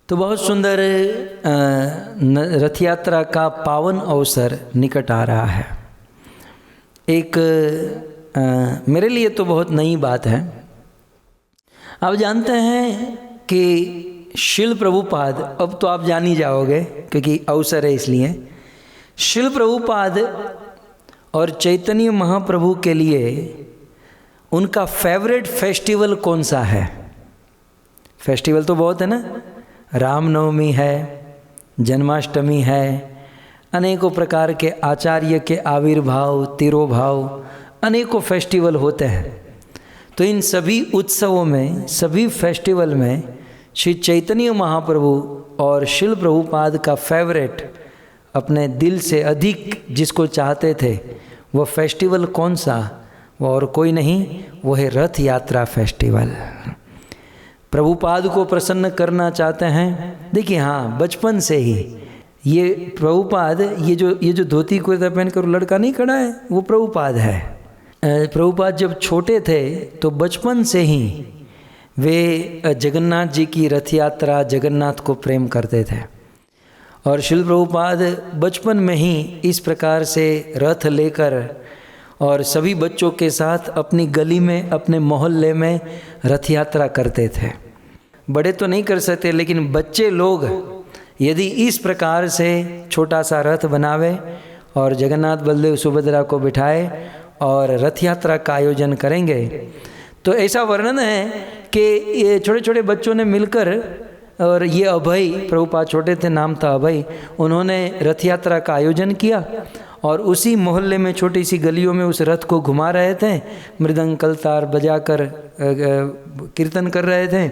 तो बहुत सुंदर रथ यात्रा का पावन अवसर निकट आ रहा है। एक मेरे लिए तो बहुत नई बात है। आप जानते हैं कि शिल प्रभुपाद, अब तो आप जान ही जाओगे क्योंकि अवसर है इसलिए, शिल प्रभुपाद और चैतन्य महाप्रभु के लिए उनका फेवरेट फेस्टिवल कौन सा है? फेस्टिवल तो बहुत है ना, रामनवमी है, जन्माष्टमी है, अनेकों प्रकार के आचार्य के आविर्भाव, तिरोभाव, अनेकों फेस्टिवल होते हैं। तो इन सभी उत्सवों में, सभी फेस्टिवल में श्री चैतन्य महाप्रभु और शिल प्रभुपाद का फेवरेट, अपने दिल से अधिक जिसको चाहते थे, वो फेस्टिवल कौन सा? वो और कोई नहीं, वो है रथ यात्रा फेस्टिवल। प्रभुपाद को प्रसन्न करना चाहते हैं। देखिए हाँ, बचपन से ही ये प्रभुपाद, ये जो धोती कुर्ता पहनकर लड़का नहीं खड़ा है, वो प्रभुपाद है। प्रभुपाद जब छोटे थे तो बचपन से ही वे जगन्नाथ जी की रथ यात्रा, जगन्नाथ को प्रेम करते थे। और शिल प्रभुपाद बचपन में ही इस प्रकार से रथ लेकर और सभी बच्चों के साथ अपनी गली में, अपने मोहल्ले में रथ यात्रा करते थे। बड़े तो नहीं कर सकते, लेकिन बच्चे लोग यदि इस प्रकार से छोटा सा रथ बनावे और जगन्नाथ बलदेव सुभद्रा को बिठाए और रथ यात्रा का आयोजन करेंगे, तो ऐसा वर्णन है कि ये छोटे छोटे बच्चों ने मिलकर, और ये अभय, प्रभुपाद छोटे थे, नाम था अभय, उन्होंने रथ यात्रा का आयोजन किया और उसी मोहल्ले में छोटी सी गलियों में उस रथ को घुमा रहे थे, मृदंग कलतार बजाकर कीर्तन कर रहे थे।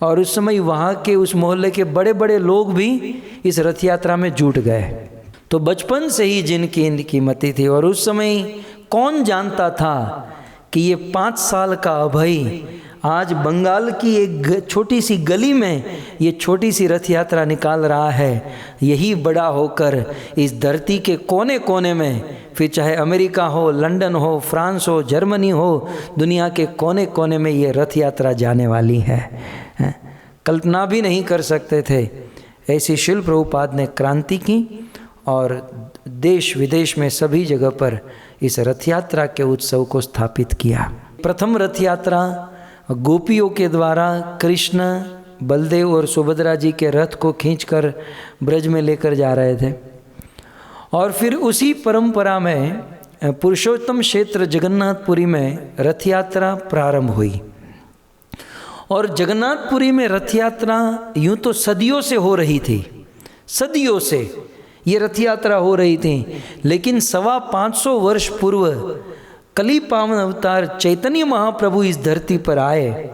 और उस समय वहाँ के उस मोहल्ले के बड़े बड़े लोग भी इस रथ यात्रा में जुट गए। तो बचपन से ही जिनकी इनकी मति थी, और उस समय कौन जानता था कि ये 5 साल का अभय आज बंगाल की एक छोटी सी गली में ये छोटी सी रथ यात्रा निकाल रहा है। यही बड़ा होकर इस धरती के कोने कोने में, फिर चाहे अमेरिका हो, लंदन हो, फ्रांस हो, जर्मनी हो, दुनिया के कोने कोने में ये रथ यात्रा जाने वाली है। कल्पना भी नहीं कर सकते थे। ऐसी शिल प्रभुपाद ने क्रांति की और देश विदेश में सभी जगह पर इस रथ यात्रा के उत्सव को स्थापित किया। प्रथम रथ यात्रा गोपियों के द्वारा कृष्ण, बलदेव और सुभद्रा जी के रथ को खींचकर ब्रज में लेकर जा रहे थे। और फिर उसी परंपरा में पुरुषोत्तम क्षेत्र जगन्नाथपुरी में रथ यात्रा प्रारंभ हुई। और जगन्नाथपुरी में रथ यात्रा यूँ तो सदियों से हो रही थी, सदियों से ये रथ यात्रा हो रही थी, लेकिन 525 वर्ष पूर्व कली पावन अवतार चैतन्य महाप्रभु इस धरती पर आए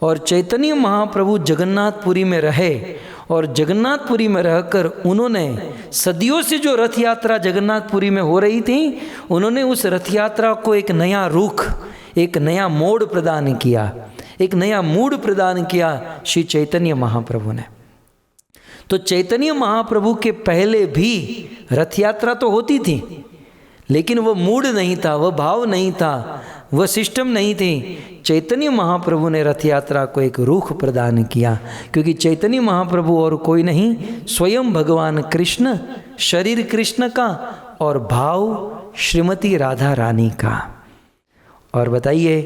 और चैतन्य महाप्रभु जगन्नाथपुरी में रहे। और जगन्नाथपुरी में रहकर उन्होंने सदियों से जो रथ यात्रा जगन्नाथपुरी में हो रही थी, उन्होंने उस रथ यात्रा को एक नया रुख, एक नया मोड़ प्रदान किया, एक नया मूड प्रदान किया श्री चैतन्य महाप्रभु ने। तो चैतन्य महाप्रभु के पहले भी रथ यात्रा तो होती थी, लेकिन वो मूड नहीं था, वह भाव नहीं था, वह सिस्टम नहीं थी। चैतन्य महाप्रभु ने रथ यात्रा को एक रुख प्रदान किया, क्योंकि चैतन्य महाप्रभु और कोई नहीं, स्वयं भगवान कृष्ण, शरीर कृष्ण का और भाव श्रीमती राधा रानी का। और बताइए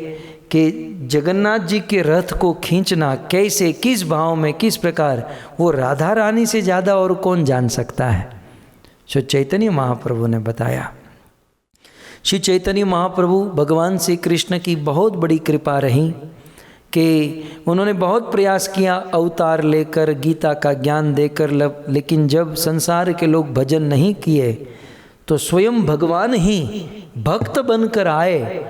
कि जगन्नाथ जी के रथ को खींचना कैसे, किस भाव में, किस प्रकार, वो राधा रानी से ज़्यादा और कौन जान सकता है? सो चैतन्य महाप्रभु ने बताया। श्री चैतन्य महाप्रभु, भगवान श्री कृष्ण की बहुत बड़ी कृपा रही कि उन्होंने बहुत प्रयास किया अवतार लेकर, गीता का ज्ञान देकर, लेकिन जब संसार के लोग भजन नहीं किए तो स्वयं भगवान ही भक्त बनकर आए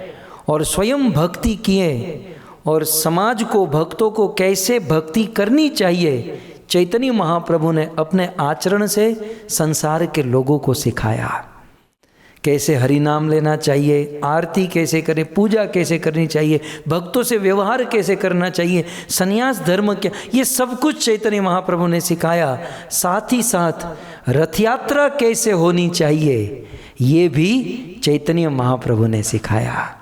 और स्वयं भक्ति किए और समाज को, भक्तों को कैसे भक्ति करनी चाहिए, चैतन्य महाप्रभु ने अपने आचरण से संसार के लोगों को सिखाया। कैसे हरि नाम लेना चाहिए, आरती कैसे करें, पूजा कैसे करनी चाहिए, भक्तों से व्यवहार कैसे करना चाहिए, संन्यास धर्म क्या, ये सब कुछ चैतन्य महाप्रभु ने सिखाया। साथ ही साथ रथ यात्रा कैसे होनी चाहिए, ये भी चैतन्य महाप्रभु ने सिखाया।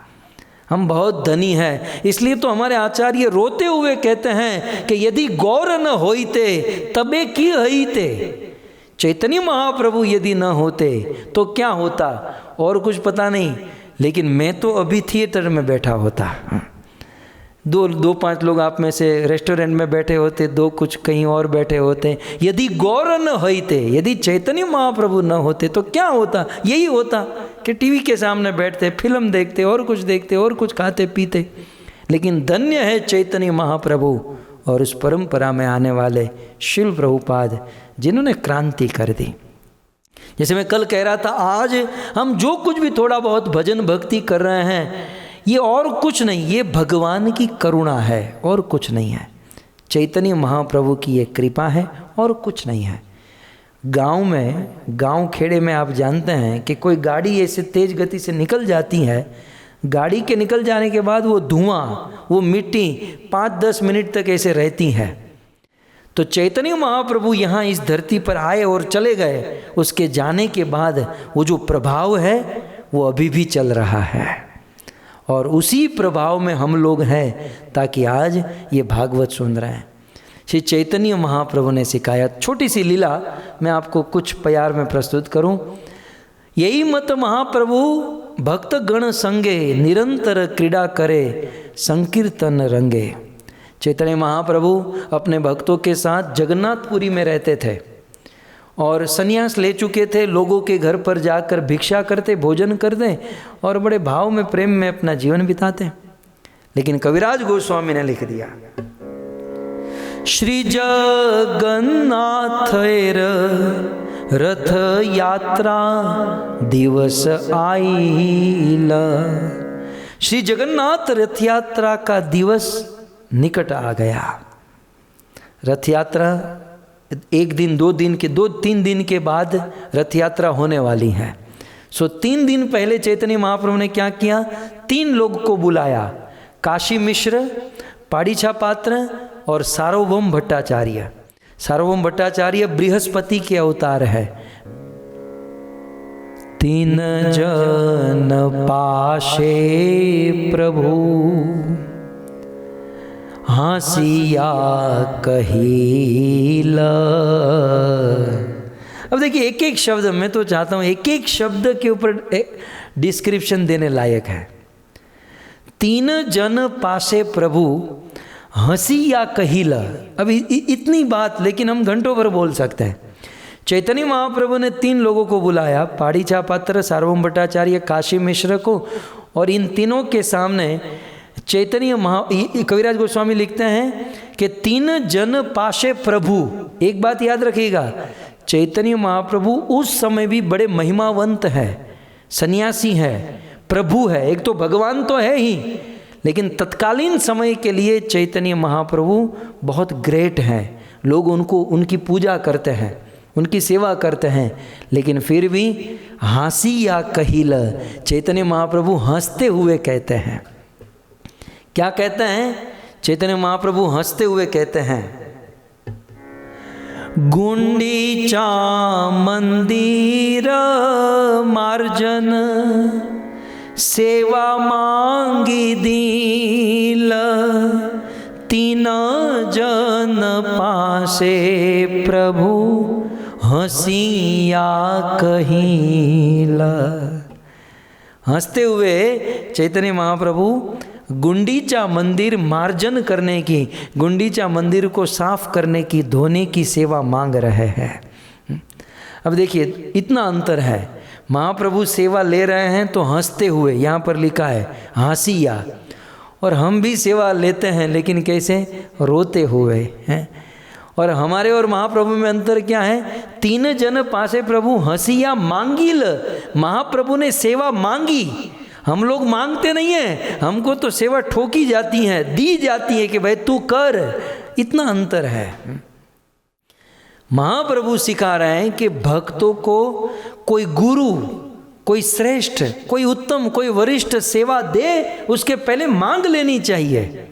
हम बहुत धनी हैं। इसलिए तो हमारे आचार्य रोते हुए कहते हैं कि यदि गौर न होइते तबे की हईते। चैतन्य महाप्रभु यदि न होते तो क्या होता, और कुछ पता नहीं, लेकिन मैं तो अभी थिएटर में बैठा होता। दो पांच लोग आप में से रेस्टोरेंट में बैठे होते, दो कुछ कहीं और बैठे होते। यदि गौर न होते, यदि चैतन्य महाप्रभु न होते तो क्या होता? यही होता कि टीवी के सामने बैठते, फिल्म देखते, और कुछ देखते, और कुछ खाते पीते। लेकिन धन्य है चैतन्य महाप्रभु और उस परंपरा में आने वाले शिल प्रभुपाद, जिन्होंने क्रांति कर दी। जैसे मैं कल कह रहा था, आज हम जो कुछ भी थोड़ा बहुत भजन भक्ति कर रहे हैं, ये और कुछ नहीं, ये भगवान की करुणा है और कुछ नहीं है। चैतन्य महाप्रभु की ये कृपा है और कुछ नहीं है। गांव में, गांव खेड़े में आप जानते हैं कि कोई गाड़ी ऐसे तेज गति से निकल जाती है, गाड़ी के निकल जाने के बाद वो धुआं, वो मिट्टी 5-10 मिनट तक ऐसे रहती है। तो चैतन्य महाप्रभु यहाँ इस धरती पर आए और चले गए, उसके जाने के बाद वो जो प्रभाव है वो अभी भी चल रहा है, और उसी प्रभाव में हम लोग हैं, ताकि आज ये भागवत सुन रहे हैं। श्री चैतन्य महाप्रभु ने सिखाया। छोटी सी लीला मैं आपको कुछ प्यार में प्रस्तुत करूं। यही मत महाप्रभु भक्त गण संगे, निरंतर क्रीड़ा करे संकीर्तन रंगे। चैतन्य महाप्रभु अपने भक्तों के साथ जगन्नाथपुरी में रहते थे और संन्यास ले चुके थे। लोगों के घर पर जाकर भिक्षा करते, भोजन करते और बड़े भाव में, प्रेम में अपना जीवन बिताते। लेकिन कविराज गोस्वामी ने लिख दिया, श्री जगन्नाथ रथ यात्रा दिवस आईला। श्री जगन्नाथ रथ यात्रा का दिवस निकट आ गया। रथ यात्रा 1 दिन 2 दिन के 2-3 दिन के बाद रथ यात्रा होने वाली है। सो 3 दिन पहले चैतन्य महाप्रभु ने क्या किया? 3 लोग को बुलाया, काशी मिश्र, पाड़ीछा पात्र और सार्वभौम भट्टाचार्य। सार्वभौम भट्टाचार्य बृहस्पति के अवतार है। 3 जन पाशे प्रभु हासिया कहिला। अब देखिए, एक एक शब्द, मैं तो चाहता हूं एक एक शब्द के ऊपर डिस्क्रिप्शन देने लायक है। 3 जन पासे प्रभु हंसी या कहिला। अब इतनी बात, लेकिन हम घंटों भर बोल सकते हैं। चैतन्य महाप्रभु ने 3 लोगों को बुलाया, पाड़ीछा पात्र, सार्वभौम भट्टाचार्य, काशी मिश्र को, और इन तीनों के सामने चैतन्य कविराज गोस्वामी लिखते हैं कि 3 जन पाशे प्रभु। एक बात याद रखिएगा, चैतन्य महाप्रभु उस समय भी बड़े महिमावंत है, सन्यासी है, प्रभु है। एक तो भगवान तो है ही, लेकिन तत्कालीन समय के लिए चैतन्य महाप्रभु बहुत ग्रेट हैं। लोग उनको, उनकी पूजा करते हैं, उनकी सेवा करते हैं। लेकिन फिर भी हंसी या कहिल, चैतन्य महाप्रभु हंसते हुए कहते हैं। क्या कहते हैं? चैतन्य महाप्रभु हंसते हुए कहते हैं, गुंडीचा मंदिर मार्जन सेवा मांगी दील, 3 जन पासे प्रभु हंसिया कहिला। हंसते हुए चैतन्य महाप्रभु गुंडीचा मंदिर मार्जन करने की, गुंडीचा मंदिर को साफ करने की, धोने की सेवा मांग रहे हैं। अब देखिए, इतना अंतर है। महाप्रभु सेवा ले रहे हैं तो हंसते हुए, यहाँ पर लिखा है हंसिया, और हम भी सेवा लेते हैं, लेकिन कैसे? रोते हुए हैं। और हमारे और महाप्रभु में अंतर क्या है? 3 जन पासे प्रभु हंसिया मांगिल। महाप्रभु ने सेवा मांगी, हम लोग मांगते नहीं हैं, हमको तो सेवा ठोकी जाती है, दी जाती है कि भाई तू कर। इतना अंतर है। महाप्रभु सिखा रहे हैं कि भक्तों को कोई गुरु, कोई श्रेष्ठ, कोई उत्तम, कोई वरिष्ठ सेवा दे, उसके पहले मांग लेनी चाहिए।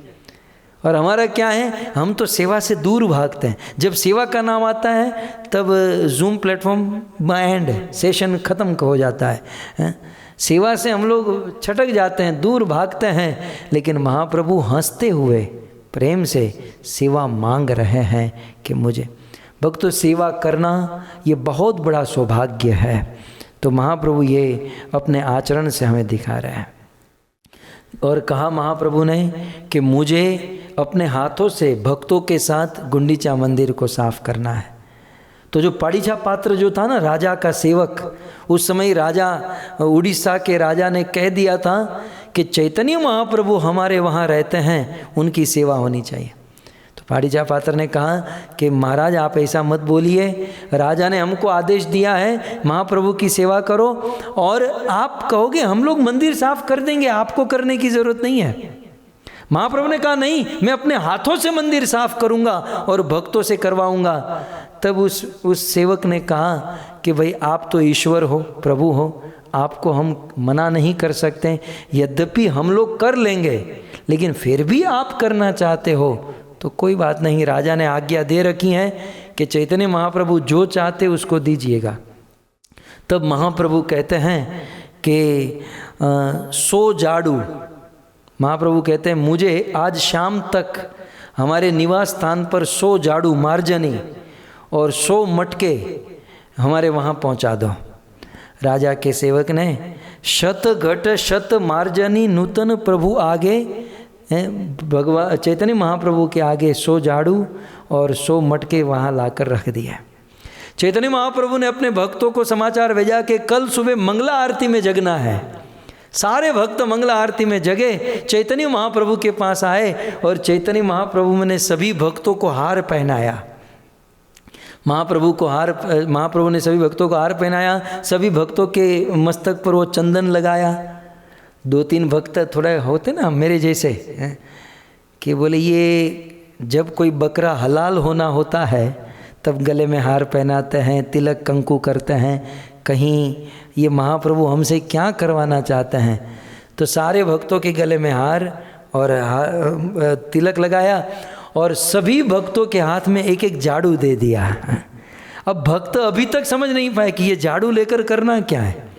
और हमारा क्या है? हम तो सेवा से दूर भागते हैं। जब सेवा का नाम आता है तब जूम प्लेटफॉर्म एंड सेशन ख़त्म हो जाता है। सेवा से हम लोग छटक जाते हैं, दूर भागते हैं, लेकिन महाप्रभु हंसते हुए प्रेम से सेवा मांग रहे हैं कि मुझे। भक्तों, सेवा करना ये बहुत बड़ा सौभाग्य है। तो महाप्रभु ये अपने आचरण से हमें दिखा रहे हैं। और कहा महाप्रभु ने कि मुझे अपने हाथों से भक्तों के साथ गुंडीचा मंदिर को साफ करना है। तो जो पाड़ीछा पात्र जो था ना, राजा का सेवक, उस समय राजा, उड़ीसा के राजा ने कह दिया था कि चैतन्य महाप्रभु हमारे वहाँ रहते हैं, उनकी सेवा होनी चाहिए। तो पाड़ीछा पात्र ने कहा कि महाराज आप ऐसा मत बोलिए, राजा ने हमको आदेश दिया है महाप्रभु की सेवा करो, और आप कहोगे हम लोग मंदिर साफ कर देंगे, आपको करने की जरूरत नहीं है। महाप्रभु ने कहा नहीं, मैं अपने हाथों से मंदिर साफ करूंगा और भक्तों से करवाऊंगा। तब उस सेवक ने कहा कि भाई आप तो ईश्वर हो, प्रभु हो, आपको हम मना नहीं कर सकते, यद्यपि हम लोग कर लेंगे, लेकिन फिर भी आप करना चाहते हो तो कोई बात नहीं, राजा ने आज्ञा दे रखी है कि चैतन्य महाप्रभु जो चाहते उसको दीजिएगा। तब महाप्रभु कहते हैं कि सो झाड़ू, महाप्रभु कहते हैं मुझे आज शाम तक हमारे निवास स्थान पर 100 झाड़ू मार्जनी और 100 मटके हमारे वहाँ पहुँचा दो। राजा के सेवक ने शत घट शत मार्जनी नूतन प्रभु आगे, भगवान चैतन्य महाप्रभु के आगे 100 झाड़ू और 100 मटके वहाँ लाकर रख दिए। चैतन्य महाप्रभु ने अपने भक्तों को समाचार भेजा कि कल सुबह मंगला आरती में जगना है। सारे भक्त मंगला आरती में जगे, चैतन्य महाप्रभु के पास आए और चैतन्य महाप्रभु ने सभी भक्तों को हार पहनाया। महाप्रभु ने सभी भक्तों को हार पहनाया, सभी भक्तों के मस्तक पर वो चंदन लगाया। 2-3 भक्त थोड़े होते ना मेरे जैसे कि बोले ये जब कोई बकरा हलाल होना होता है तब गले में हार पहनाते हैं, तिलक कंकु करते हैं, कहीं ये महाप्रभु हमसे क्या करवाना चाहते हैं। तो सारे भक्तों के गले में हार और तिलक लगाया और सभी भक्तों के हाथ में एक एक झाड़ू दे दिया। अब भक्त अभी तक समझ नहीं पाए कि ये झाड़ू लेकर करना क्या है।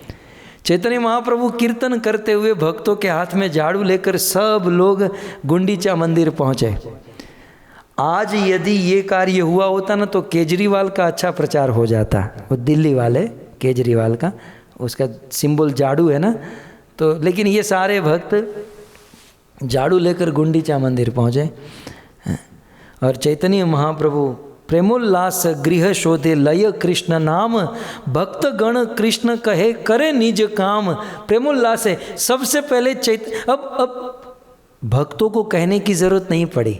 चैतन्य महाप्रभु कीर्तन करते हुए भक्तों के हाथ में झाड़ू लेकर सब लोग गुंडीचा मंदिर पहुँचे। आज यदि ये कार्य हुआ होता ना तो केजरीवाल का अच्छा प्रचार हो जाता। वो दिल्ली वाले केजरीवाल का, उसका सिंबल झाड़ू है ना, तो लेकिन ये सारे भक्त झाड़ू लेकर गुंडीचा मंदिर पहुँचे और चैतन्य महाप्रभु प्रेमोल्लास गृह शोधे लय कृष्ण नाम, भक्त गण कृष्ण कहे करे निज काम। प्रेमोल्लास है सबसे पहले अब भक्तों को कहने की जरूरत नहीं पड़ी।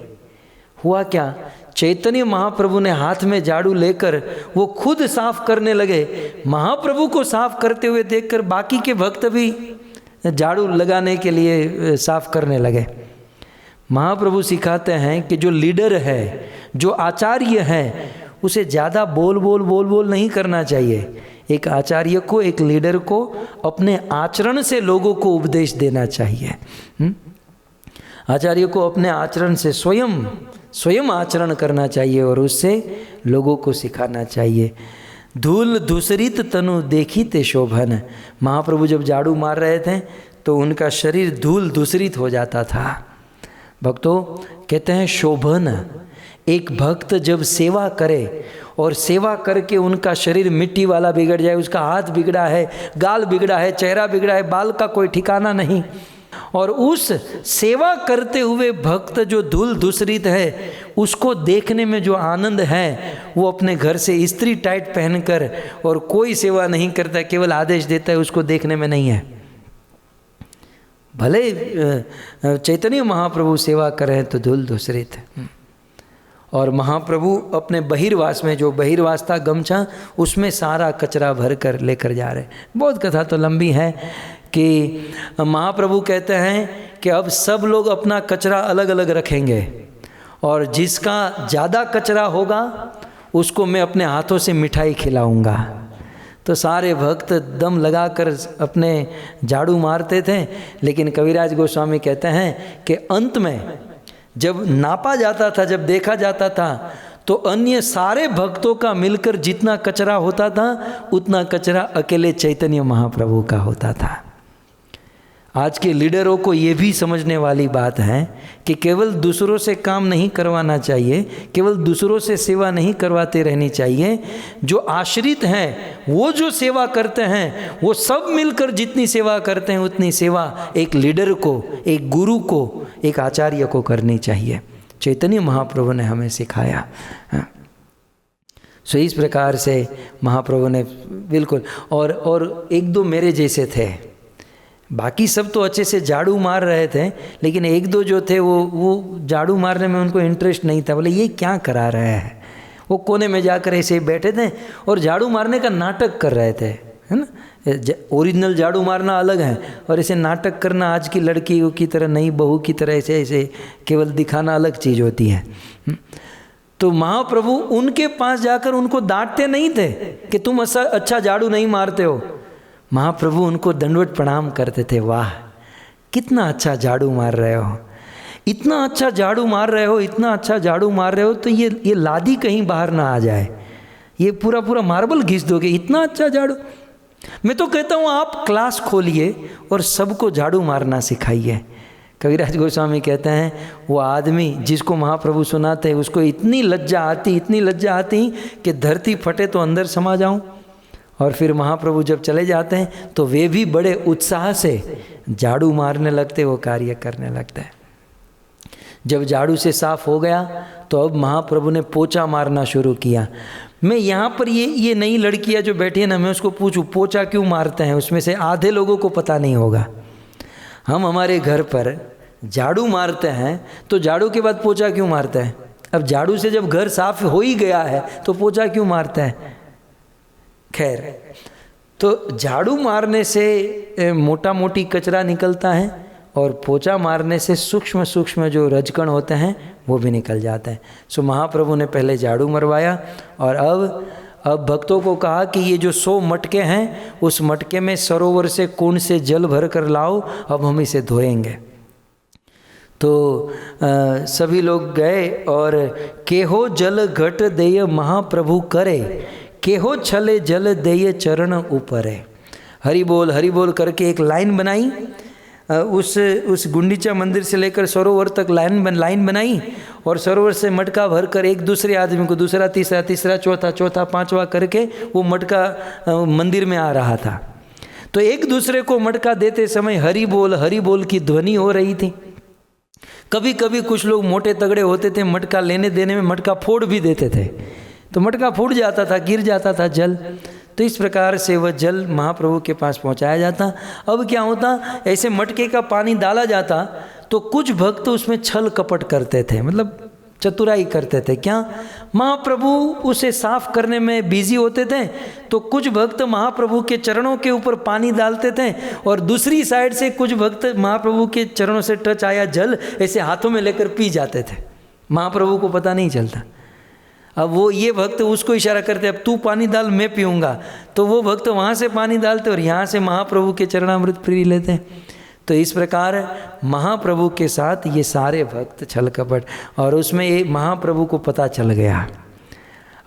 हुआ क्या, चैतन्य महाप्रभु ने हाथ में झाड़ू लेकर वो खुद साफ करने लगे। महाप्रभु को साफ करते हुए देखकर बाकी के भक्त भी झाड़ू लगाने के लिए साफ करने लगे। महाप्रभु सिखाते हैं कि जो लीडर है, जो आचार्य है, उसे ज़्यादा बोल नहीं करना चाहिए। एक आचार्य को, एक लीडर को अपने आचरण से लोगों को उपदेश देना चाहिए। आचार्य को अपने आचरण से स्वयं आचरण करना चाहिए और उससे लोगों को सिखाना चाहिए। धूल धूसरित तनु देखी ते शोभन। महाप्रभु जब झाड़ू मार रहे थे तो उनका शरीर धूल धूसरित हो जाता था। भक्तों कहते हैं शोभन, एक भक्त जब सेवा करे और सेवा करके उनका शरीर मिट्टी वाला बिगड़ जाए, उसका हाथ बिगड़ा है, गाल बिगड़ा है, चेहरा बिगड़ा है, बाल का कोई ठिकाना नहीं, और उस सेवा करते हुए भक्त जो धूल धूसरित है उसको देखने में जो आनंद है वो अपने घर से इस्त्री टाइट पहनकर और कोई सेवा नहीं करता, केवल आदेश देता है, उसको देखने में नहीं है। भले चैतन्य महाप्रभु सेवा करें तो धूल धूसरित है। और महाप्रभु अपने बहिर्वास में, जो बहिर्वास था गमछा, उसमें सारा कचरा भर कर लेकर जा रहे। बहुत कथा तो लंबी है कि महाप्रभु कहते हैं कि अब सब लोग अपना कचरा अलग अलग रखेंगे और जिसका ज़्यादा कचरा होगा उसको मैं अपने हाथों से मिठाई खिलाऊंगा। तो सारे भक्त दम लगाकर अपने झाड़ू मारते थे, लेकिन कविराज गोस्वामी कहते हैं कि अंत में जब नापा जाता था, जब देखा जाता था, तो अन्य सारे भक्तों का मिलकर जितना कचरा होता था उतना कचरा अकेले चैतन्य महाप्रभु का होता था। आज के लीडरों को ये भी समझने वाली बात है कि केवल दूसरों से काम नहीं करवाना चाहिए, केवल दूसरों से सेवा नहीं करवाते रहनी चाहिए। जो आश्रित हैं वो जो सेवा करते हैं वो सब मिलकर जितनी सेवा करते हैं उतनी सेवा एक लीडर को, एक गुरु को, एक आचार्य को करनी चाहिए। चैतन्य महाप्रभु ने हमें सिखाया। सो इस प्रकार से महाप्रभु ने बिल्कुल, और एक दो मेरे जैसे थे, बाकी सब तो अच्छे से झाड़ू मार रहे थे, लेकिन एक दो जो थे वो झाड़ू मारने में उनको इंटरेस्ट नहीं था। बोले ये क्या करा रहे हैं, वो कोने में जाकर ऐसे बैठे थे और झाड़ू मारने का नाटक कर रहे थे, है ना। ओरिजिनल झाड़ू मारना अलग है और ऐसे नाटक करना आज की लड़कियों की तरह, नई बहू की तरह ऐसे ऐसे केवल दिखाना अलग चीज़ होती है। तो महाप्रभु उनके पास जाकर उनको डांटते नहीं थे कि तुम अच्छा झाड़ू नहीं मारते हो। महाप्रभु उनको दंडवत प्रणाम करते थे। वाह कितना अच्छा झाड़ू मार रहे हो, इतना अच्छा झाड़ू मार रहे हो, इतना अच्छा झाड़ू मार रहे हो, तो ये लादी कहीं बाहर ना आ जाए, ये पूरा पूरा मार्बल घिस दोगे, इतना अच्छा झाड़ू। मैं तो कहता हूँ आप क्लास खोलिए और सबको झाड़ू मारना सिखाइए। कविराज गोस्वामी कहते हैं वो आदमी जिसको महाप्रभु सुनाते हैं उसको इतनी लज्जा आती कि धरती फटे तो अंदर समा जाऊं। और फिर महाप्रभु जब चले जाते हैं तो वे भी बड़े उत्साह से झाड़ू मारने लगते, वो कार्य करने लगते हैं। जब झाड़ू से साफ हो गया तो अब महाप्रभु ने पोछा मारना शुरू किया। मैं यहाँ पर ये नई लड़कियाँ जो बैठी है ना, मैं उसको पूछूं पोछा क्यों मारते हैं, उसमें से आधे लोगों को पता नहीं होगा। हम हमारे घर पर झाड़ू मारते हैं तो झाड़ू के बाद पोछा क्यों मारते हैं। अब झाड़ू से जब घर साफ हो ही गया है तो पोछा क्यों मारते हैं। खैर, तो झाड़ू मारने से मोटा मोटी कचरा निकलता है और पोछा मारने से सूक्ष्म सूक्ष्म जो रजकण होते हैं वो भी निकल जाते हैं। सो महाप्रभु ने पहले झाड़ू मरवाया और अब भक्तों को कहा कि ये जो 100 मटके हैं उस मटके में सरोवर से कुंड से जल भर कर लाओ, अब हम इसे धोएंगे। तो सभी लोग गए और केहो जल घट देय महाप्रभु करे, केहो छले जल देय चरण ऊपरे। हरि बोल करके एक लाइन बनाई, उस गुंडीचा मंदिर से लेकर सरोवर तक लाइन बनाई और सरोवर से मटका भरकर एक दूसरे आदमी को, दूसरा तीसरा चौथा पांचवा करके वो मटका मंदिर में आ रहा था। तो एक दूसरे को मटका देते समय हरि बोल की ध्वनि हो रही थी। कभी कभी कुछ लोग मोटे तगड़े होते थे, मटका लेने देने में मटका फोड़ भी देते थे, तो मटका फूट जाता था, गिर जाता था जल। तो इस प्रकार से वह जल महाप्रभु के पास पहुंचाया जाता। अब क्या होता, ऐसे मटके का पानी डाला जाता तो कुछ भक्त उसमें छल कपट करते थे, मतलब चतुराई करते थे। क्या, महाप्रभु उसे साफ करने में बिजी होते थे तो कुछ भक्त महाप्रभु के चरणों के ऊपर पानी डालते थे और दूसरी साइड से कुछ भक्त महाप्रभु के चरणों से टच आया जल ऐसे हाथों में लेकर पी जाते थे। महाप्रभु को पता नहीं चलता। अब वो ये भक्त उसको इशारा करते, अब तू पानी डाल मैं पीऊँगा, तो वो भक्त वहाँ से पानी डालते और यहाँ से महाप्रभु के चरणामृत पी लेते। तो इस प्रकार महाप्रभु के साथ ये सारे भक्त छल कपट, और उसमें ये महाप्रभु को पता चल गया।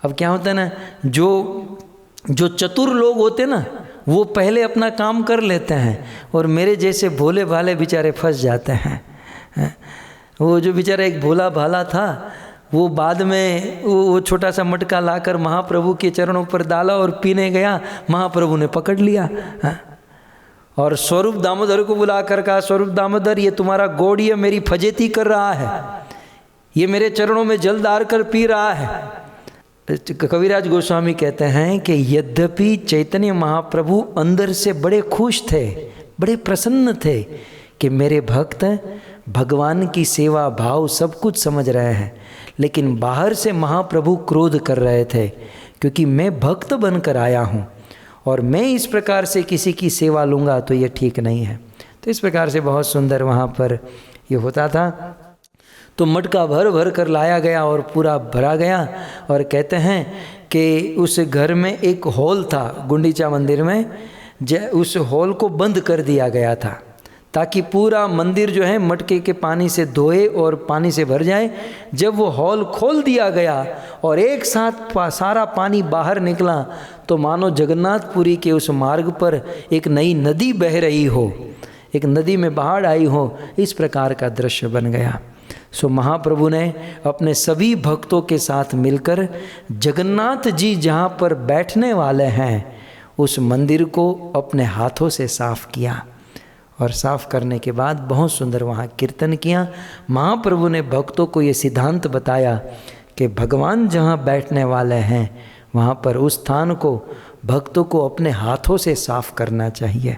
अब क्या होता है ना, जो चतुर लोग होते ना वो पहले अपना काम कर लेते हैं और मेरे जैसे भोले भाले बेचारे फंस जाते हैं। वो जो बेचारा एक भोला भाला था वो बाद में वो छोटा सा मटका लाकर महाप्रभु के चरणों पर डाला और पीने गया, महाप्रभु ने पकड़ लिया और स्वरूप दामोदर को बुलाकर कहा, स्वरूप दामोदर ये तुम्हारा गौड़िया मेरी फजेती कर रहा है, ये मेरे चरणों में जल डाल कर पी रहा है। कविराज गोस्वामी कहते हैं कि यद्यपि चैतन्य महाप्रभु अंदर से बड़े खुश थे, बड़े प्रसन्न थे कि मेरे भक्त भगवान की सेवा भाव सब कुछ समझ रहे हैं, लेकिन बाहर से महाप्रभु क्रोध कर रहे थे क्योंकि मैं भक्त बनकर आया हूँ और मैं इस प्रकार से किसी की सेवा लूँगा तो ये ठीक नहीं है। तो इस प्रकार से बहुत सुंदर वहाँ पर ये होता था। तो मटका भर भर कर लाया गया और पूरा भरा गया और कहते हैं कि उस घर में एक हॉल था गुंडीचा मंदिर में, उस हॉल को बंद कर दिया गया था ताकि पूरा मंदिर जो है मटके के पानी से धोए और पानी से भर जाए। जब वो हॉल खोल दिया गया और एक साथ सारा पानी बाहर निकला तो मानो जगन्नाथपुरी के उस मार्ग पर एक नई नदी बह रही हो, एक नदी में बाढ़ आई हो, इस प्रकार का दृश्य बन गया। सो महाप्रभु ने अपने सभी भक्तों के साथ मिलकर जगन्नाथ जी जहाँ पर बैठने वाले हैं उस मंदिर को अपने हाथों से साफ किया, और साफ करने के बाद बहुत सुंदर वहाँ कीर्तन किया। महाप्रभु ने भक्तों को ये सिद्धांत बताया कि भगवान जहाँ बैठने वाले हैं वहाँ पर उस स्थान को भक्तों को अपने हाथों से साफ करना चाहिए,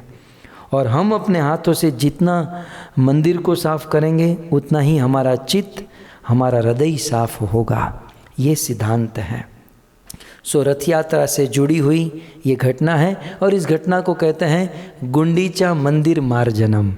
और हम अपने हाथों से जितना मंदिर को साफ करेंगे उतना ही हमारा चित्त, हमारा हृदय साफ होगा। ये सिद्धांत है। सो रथ यात्रा से जुड़ी हुई ये घटना है, और इस घटना को कहते हैं गुंडीचा मंदिर मार्जनम।